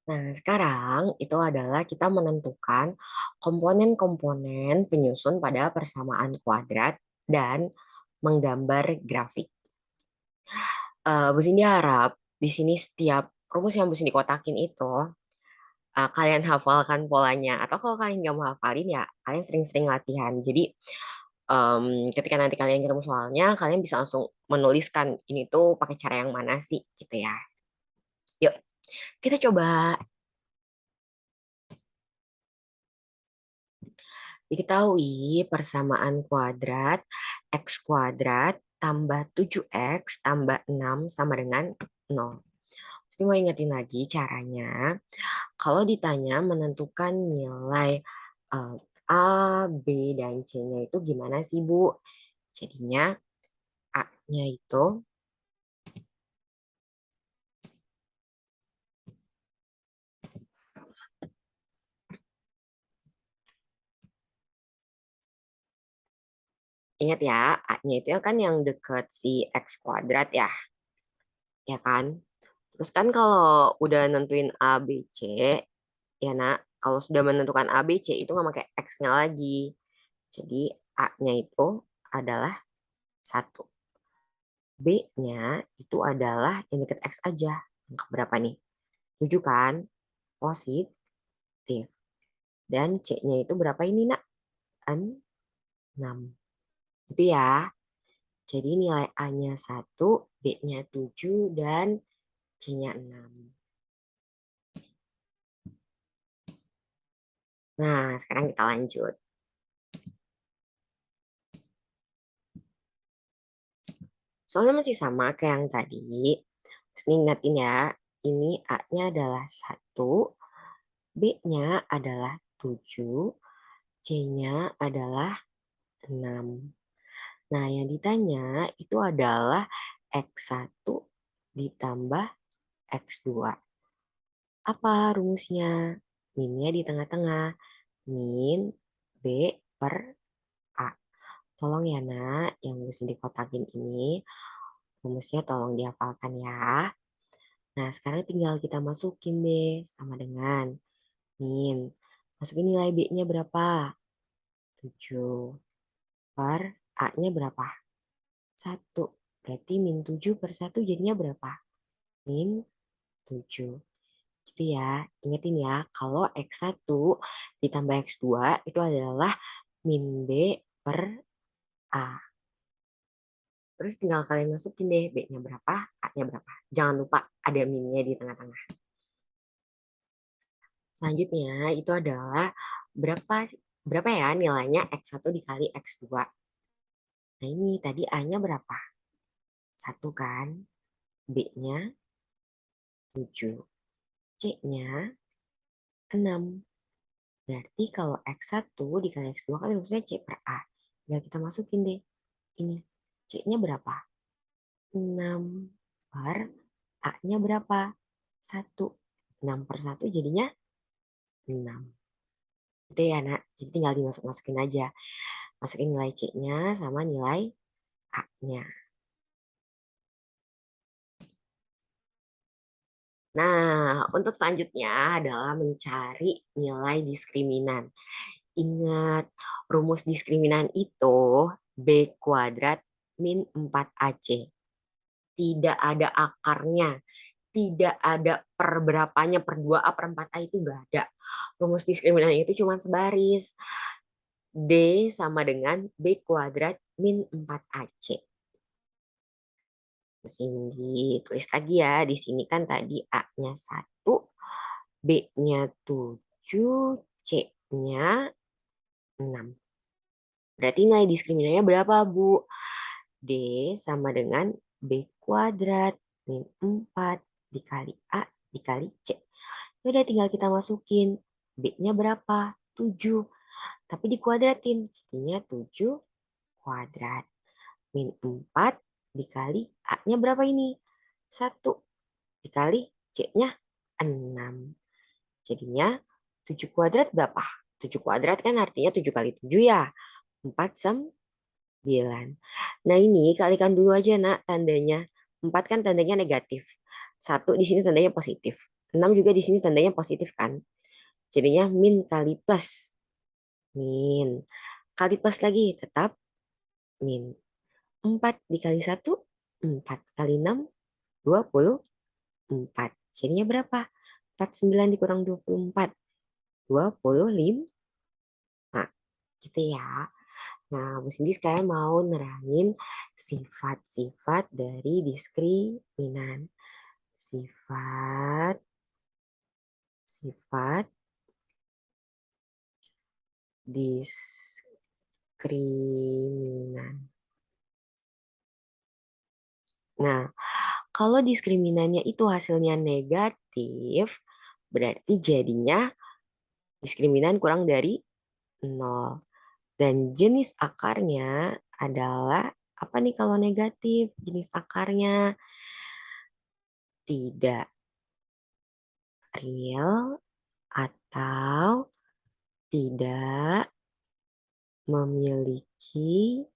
Nah, sekarang itu adalah kita menentukan komponen-komponen penyusun pada persamaan kuadrat dan menggambar grafik. Bu Cindy harap di sini setiap rumus yang Bu Cindy kotakin itu kalian hafalkan polanya. Atau kalau kalian nggak mau hafalin ya kalian sering-sering latihan. Jadi ketika nanti kalian ketemu soalnya, kalian bisa langsung menuliskan ini tuh pakai cara yang mana sih gitu ya. Yuk, kita coba. Diketahui persamaan kuadrat x kuadrat tambah 7x tambah 6 sama dengan 0. Jadi mau ingetin lagi caranya. Kalau ditanya menentukan nilai eh, A, B, dan C-nya itu gimana sih, Bu? Jadinya A-nya itu, ingat ya, A-nya itu kan yang deket si X kuadrat ya, ya kan? Terus kan kalau udah nentuin A, B, C, ya nak, kalau sudah menentukan A, B, C itu nggak pakai X-nya lagi. Jadi A-nya itu adalah 1. B-nya itu adalah yang deket X aja. Angka berapa nih? 7 kan? Positif. Dan C-nya itu berapa ini nak? 6. Itu ya. Jadi nilai A-nya 1, B-nya 7, dan C-nya 6. Nah, sekarang kita lanjut. Soalnya masih sama kayak yang tadi. Terus ingatin ya, ini A-nya adalah 1, B-nya adalah 7, C-nya adalah 6. Nah, yang ditanya itu adalah X1 ditambah X2. Apa rumusnya? Minnya di tengah-tengah. Min B per A. Tolong ya nak, yang mesti dikotakin ini, rumusnya tolong dihafalkan ya. Nah, sekarang tinggal kita masukin deh sama dengan min. Masukin nilai B-nya berapa? 7 per A-nya berapa? 1. Berarti min 7 per 1 jadinya berapa? Min 7. Gitu ya. Ingetin ya, kalau X1 ditambah X2 itu adalah min B per A. Terus tinggal kalian masukin deh B-nya berapa, A-nya berapa. Jangan lupa ada minnya di tengah-tengah. Selanjutnya itu adalah berapa ya nilainya X1 dikali X2. Nah ini tadi A-nya berapa? 1 kan? B-nya 7. C-nya 6. Berarti kalau X1 dikali X2 kan harusnya C per A. Tinggal kita masukin deh. Ini C-nya berapa? 6 per A-nya berapa? 1. 6 per 1 jadinya 6. Itu ya, nak. Jadi tinggal dimasuk-masukin aja. Masukin nilai C-nya sama nilai A-nya. Nah, untuk selanjutnya adalah mencari nilai diskriminan. Ingat, rumus diskriminan itu B kuadrat min 4AC. Tidak ada akarnya. Tidak ada per berapanya, per 2A, per 4A itu nggak ada. Rumus diskriminan itu cuma sebaris. D sama dengan B kuadrat min 4AC. Terus ini tulis lagi ya. Di sini kan tadi A-nya 1, B-nya 7, C-nya 6. Berarti nilai diskriminannya berapa, Bu? D sama dengan B kuadrat min 4 dikali A dikali C. Ya udah tinggal kita masukin. B-nya berapa? 7. Tapi dikuadratin. Jadinya 7 kuadrat. Min 4 dikali A-nya berapa ini? 1 dikali C-nya 6. Jadinya 7 kuadrat berapa? 7 kuadrat kan artinya 7 kali 7 ya. 4 9. Nah ini kalikan dulu aja nak tandanya. 4 kan tandanya negatif. 1 di sini tandanya positif. 6 juga di sini tandanya positif kan. Jadinya min kali plus. Min. Kali plus lagi tetap min. 4 dikali 1, 4 kali 6, 24. Jadinya berapa? 49 dikurang 24. 25. Nah, gitu ya. Nah, Bu Cindy sekarang mau nerangin sifat-sifat dari diskriminan. Sifat, sifat diskriminan. Nah, kalau diskriminannya itu hasilnya negatif, berarti jadinya diskriminan kurang dari 0. Dan jenis akarnya adalah apa nih kalau negatif? Jenis akarnya tidak real atau tidak memiliki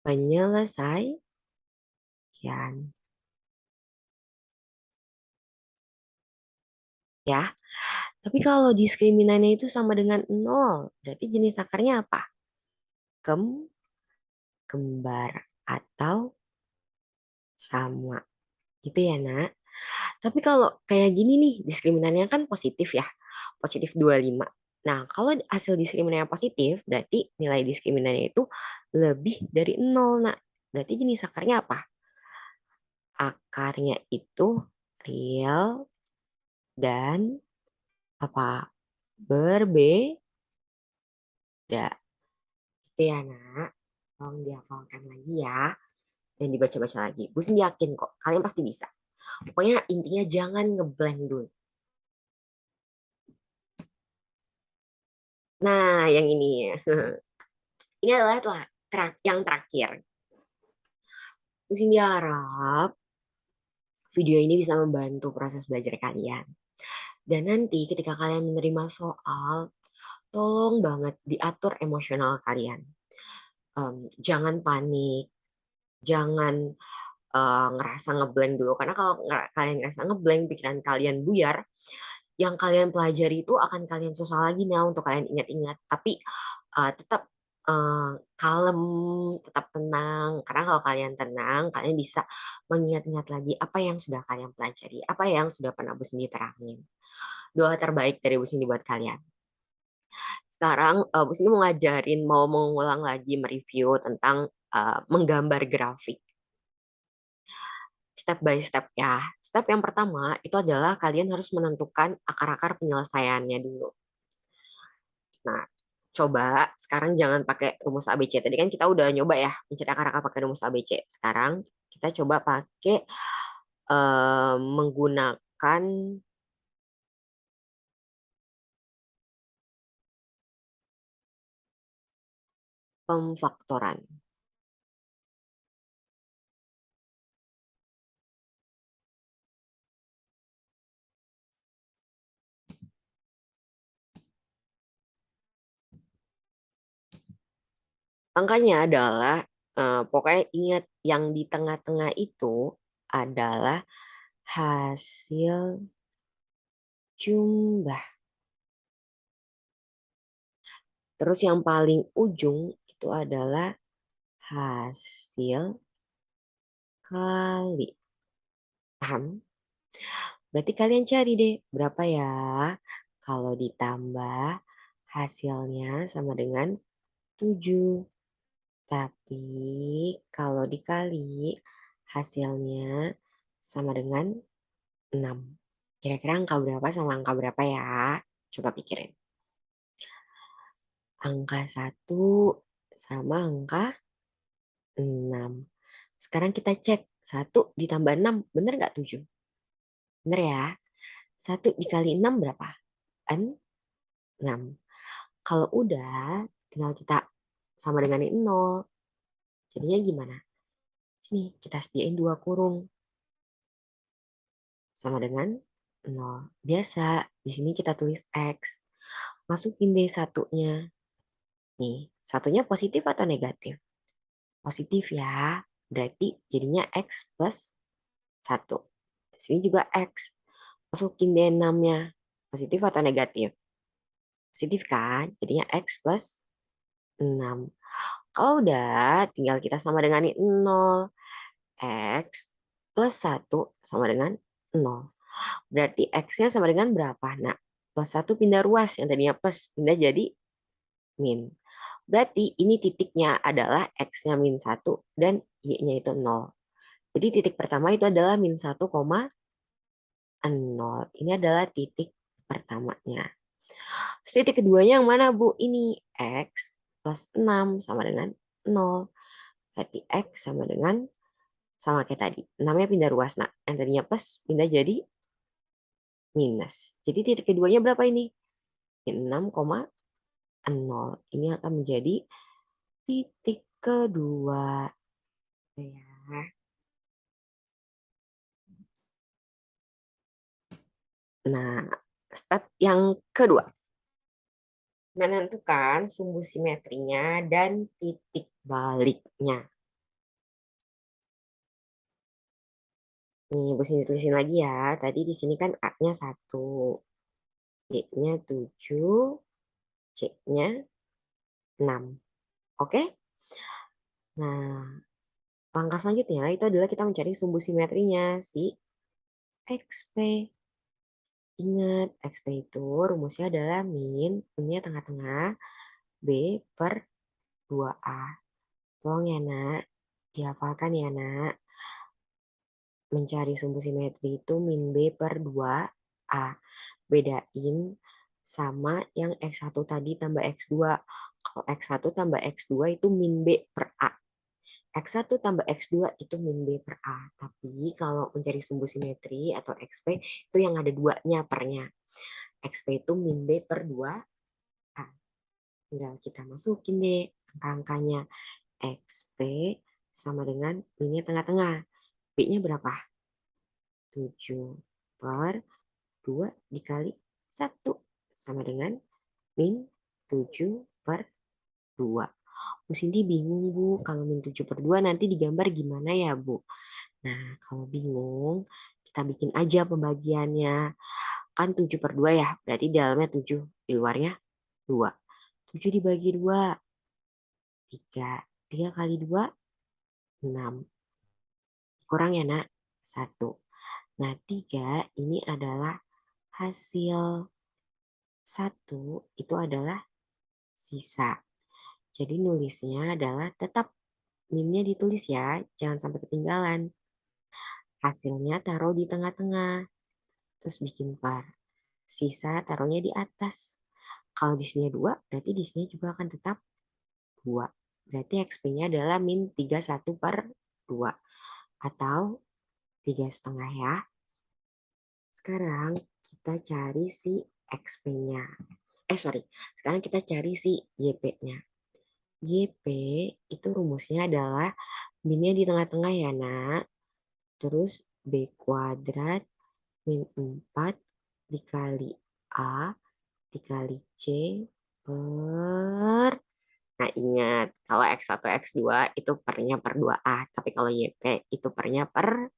penyelesaian. Ya, tapi kalau diskriminannya itu sama dengan 0, berarti jenis akarnya apa? Kem, kembar atau sama. Gitu ya, Nak. Tapi kalau kayak gini nih, diskriminannya kan positif ya. Positif 25. Nah, kalau hasil diskriminannya positif, berarti nilai diskriminannya itu lebih dari 0, Nak. Berarti jenis akarnya apa? Akarnya itu real dan apa? Berbeda. Itu ya, Nak. Tolong dihafalkan lagi ya. Dan dibaca-baca lagi. Bu Sin yakin kok, kalian pasti bisa. Pokoknya intinya jangan ngeblank dulu. Nah, yang ini. Ini adalah yang terakhir. Bu Cindy harap video ini bisa membantu proses belajar kalian. Dan nanti ketika kalian menerima soal, tolong banget diatur emosional kalian. Jangan panik, jangan ngerasa ngeblank dulu. Karena kalau kalian ngerasa ngeblank, pikiran kalian buyar, yang kalian pelajari itu akan kalian susah lagi nih untuk kalian ingat-ingat. Tapi tetap kalem, tetap tenang. Karena kalau kalian tenang, kalian bisa mengingat-ingat lagi apa yang sudah kalian pelajari, apa yang sudah pernah Bu Cindy terangin. Doa terbaik dari Bu Cindy buat kalian. Sekarang Bu Cindy mau ngajarin, mau mengulang lagi mereview tentang menggambar grafik. Step by step ya. Step yang pertama itu adalah kalian harus menentukan akar-akar penyelesaiannya dulu. Nah, coba sekarang jangan pakai rumus ABC. Tadi kan kita udah nyoba ya mencari akar-akar pakai rumus ABC. Sekarang kita coba pakai menggunakan pemfaktoran. Angkanya adalah, pokoknya ingat yang di tengah-tengah itu adalah hasil jumlah. Terus yang paling ujung itu adalah hasil kali. Paham? Berarti kalian cari deh berapa ya kalau ditambah hasilnya sama dengan 7. Tapi kalau dikali hasilnya sama dengan 6. Kira-kira angka berapa sama angka berapa ya? Coba pikirin. Angka 1 sama angka 6. Sekarang kita cek. 1 ditambah 6. Bener nggak 7? Bener ya? 1 dikali 6 berapa? 6. Kalau udah, tinggal kita sama dengan 0. Jadinya gimana? Sini, kita sediain 2 kurung. Sama dengan 0. Biasa, di sini kita tulis X. Masukin deh satunya. Nih, satunya positif atau negatif? Positif ya. Berarti jadinya X plus 1. Sini juga X. Masukin deh 6-nya. Positif atau negatif? Positif kan? Jadinya X plus 6. Kalau udah, tinggal kita sama dengan 0. X plus 1 sama dengan 0. Berarti X-nya sama dengan berapa? Nah, plus 1 pindah ruas. Yang tadinya plus pindah jadi min. Berarti ini titiknya adalah X-nya min 1 dan Y-nya itu 0. Jadi titik pertama itu adalah min 1,0. Ini adalah titik pertamanya. Terus titik keduanya yang mana, Bu? Ini X plus 6 sama dengan 0. Berarti X sama dengan, sama kayak tadi. 6-nya pindah ruas. Nah, yang tadinya plus pindah jadi minus. Jadi titik keduanya berapa ini? 6,0. Ini akan menjadi titik kedua. Ya. Nah, step yang kedua. Menentukan sumbu simetrinya dan titik baliknya. Nih, Bu sini tulisin lagi ya. Tadi di sini kan A-nya 1, B-nya 7, C-nya 6. Oke? Nah, langkah selanjutnya itu adalah kita mencari sumbu simetrinya si XP. Ingat, XP itu rumusnya adalah min, minnya tengah-tengah, B per 2A. Tolong ya nak, dihafalkan ya nak. Mencari sumbu simetri itu min B per 2A. Bedain sama yang X1 tadi tambah X2. Kalau X1 tambah X2 itu min B per A. X1 tambah X2 itu min B per A. Tapi kalau mencari sumbu simetri atau XP itu yang ada duanya pernya. XP itu min B per 2A. Tinggal kita masukin deh angka-angkanya. XP sama dengan minnya tengah-tengah. B-nya berapa? 7 per 2 dikali 1 sama dengan min 7 per 2. Bu Cindy bingung, Bu. Kalau min 7 per 2 nanti digambar gimana ya, Bu? Nah, kalau bingung, kita bikin aja pembagiannya. Kan 7 per 2 ya, berarti di dalamnya 7, di luarnya 2. 7 dibagi 2, 3. 3 kali 2, 6. Kurang ya, nak? 1. Nah, 3 ini adalah hasil. 1 itu adalah sisa. Jadi nulisnya adalah tetap minnya ditulis ya, jangan sampai ketinggalan. Hasilnya taruh di tengah-tengah, terus bikin par. Sisa taruhnya di atas. Kalau di sini 2, berarti di sini juga akan tetap 2. Berarti XP-nya adalah min 31 per 2. Atau 3,5 ya. Sekarang kita cari si XP-nya. Sekarang kita cari si YP-nya. YP itu rumusnya adalah minnya di tengah-tengah ya nak. Terus B kuadrat min 4 dikali A dikali C per... Nah ingat, kalau X1, X2 itu pernya per 2A. Tapi kalau YP itu pernya per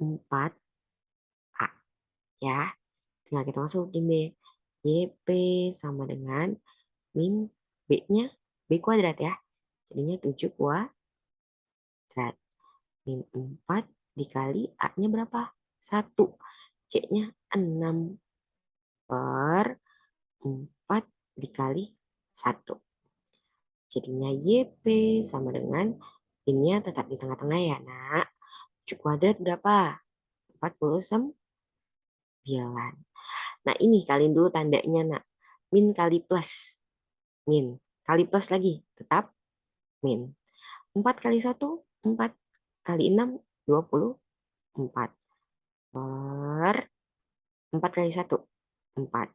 4A. Ya, tinggal kita masukin deh. YP sama dengan min B-nya B kuadrat ya. Jadinya 7 kuadrat. Min 4 dikali A-nya berapa? 1. C-nya 6 per 4 dikali 1. Jadinya YP sama dengan ini tetap di tengah-tengah ya nak. 7 kuadrat berapa? 49. Nah ini kalian dulu tandanya nak. Min kali plus. Min. Kali plus lagi. Tetap min. 4 kali 1, 4. Kali 6, 24. Per 4 kali 1, 4.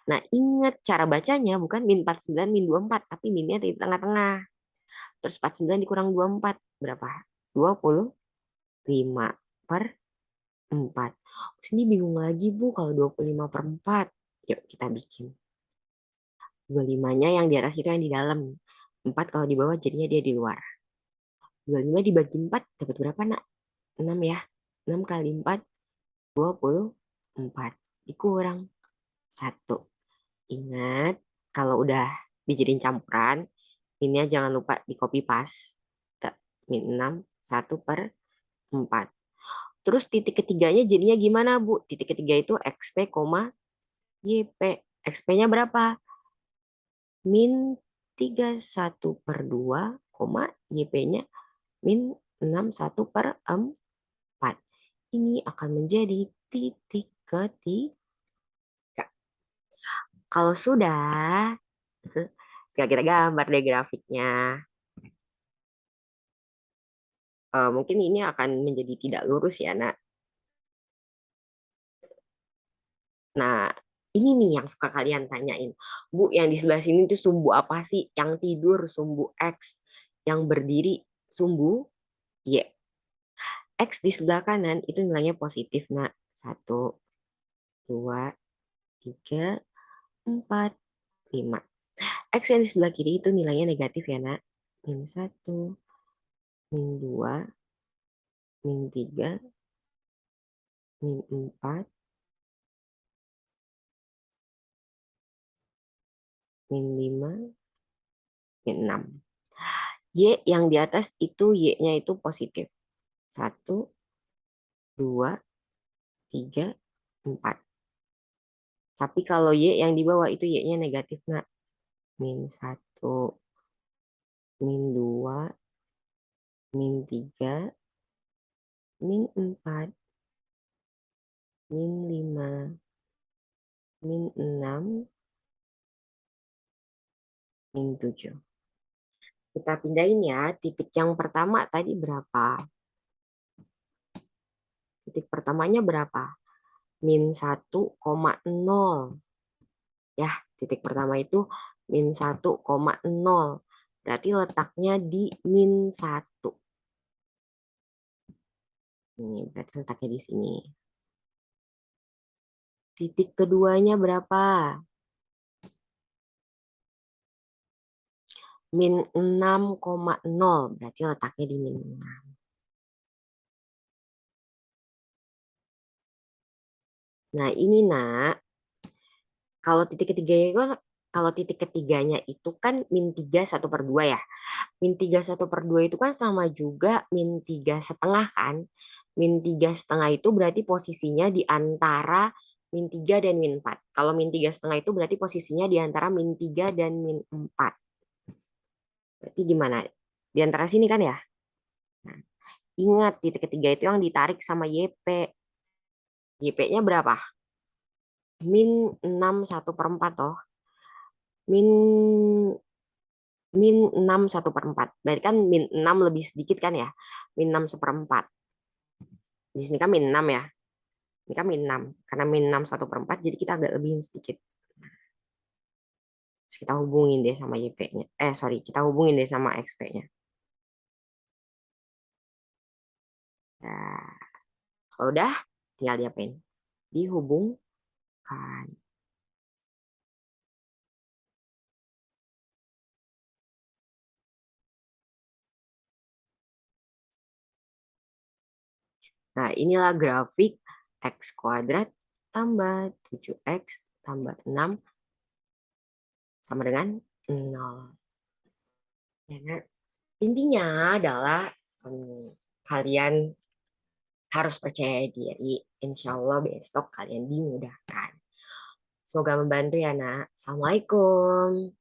Nah, ingat cara bacanya bukan min 49, min 24, tapi minnya di tengah-tengah. Terus 49 dikurang 24, berapa? 25 per 4. Sini bingung lagi, Bu, kalau 25 per 4. Yuk, kita bikin. 25-nya yang di atas itu yang di dalam. 4 kalau di bawah jadinya dia di luar. 25 dibagi 4 dapat berapa, nak? 6 ya. 6 kali 4, 24. Dikurang 1. Ingat, kalau udah dijadiin campuran, ini jangan lupa di copy paste. Min 6, 1 per 4. Terus titik ketiganya jadinya gimana, Bu? Titik ketiga itu XP, YP. XP-nya berapa? Min 31/2, YP-nya min 61/4. Ini akan menjadi titik ketiga. Kalau sudah, kita gambar deh grafiknya. Mungkin ini akan menjadi tidak lurus ya, Nak. Nah, ini nih yang suka kalian tanyain. Bu, yang di sebelah sini tuh sumbu apa sih? Yang tidur sumbu X, yang berdiri sumbu Y. X di sebelah kanan itu nilainya positif, Nak. 1, 2, 3, 4, 5. X yang di sebelah kiri itu nilainya negatif ya, Nak. Min 1, min 2, min 3, min 4, min 5, min 6. Y yang di atas itu Y-nya itu positif. 1, 2, 3, 4. Tapi kalau Y yang di bawah itu Y-nya negatif, Nak. Min 1, min 2, min 3, min 4, min 5, min 6, min 7. Kita pindahin ya. Titik yang pertama tadi berapa? Titik pertamanya berapa? Min 1,0. Ya, titik pertama itu min 1,0. Berarti letaknya di min 1. Ini berarti letaknya di sini. Titik keduanya berapa? Min 6,0. Berarti letaknya di min 6. Nah, ini nak, kalau titik ketiganya itu kan min 3 1/2 ya. Min 3 1/2 itu kan sama juga min 3,5 kan. Min 3,5 itu berarti posisinya di antara min 3 dan min 4. Kalau min 3,5 itu berarti posisinya di antara min 3 dan min 4. Berarti di mana? Di antara sini kan ya? Nah, ingat titik ketiga itu yang ditarik sama YP. YP-nya berapa? Min 6 1/4 toh. Min min 6 1/4. Berarti kan min 6 lebih sedikit kan ya? Min 6 1/4. Di sini kan min 6 ya. Ini kan min 6. Karena min 6 1/4 jadi kita agak lebihin sedikit. Terus kita hubungin deh sama YP-nya. Sorry, kita hubungin deh sama XP-nya. Nah, kalau udah tinggal diapain? Dihubungkan. Nah, inilah grafik X kuadrat tambah 7X tambah 6 sama dengan 0. Ya, intinya adalah kalian harus percaya diri. Insya Allah besok kalian dimudahkan. Semoga membantu ya, Nak. Assalamualaikum.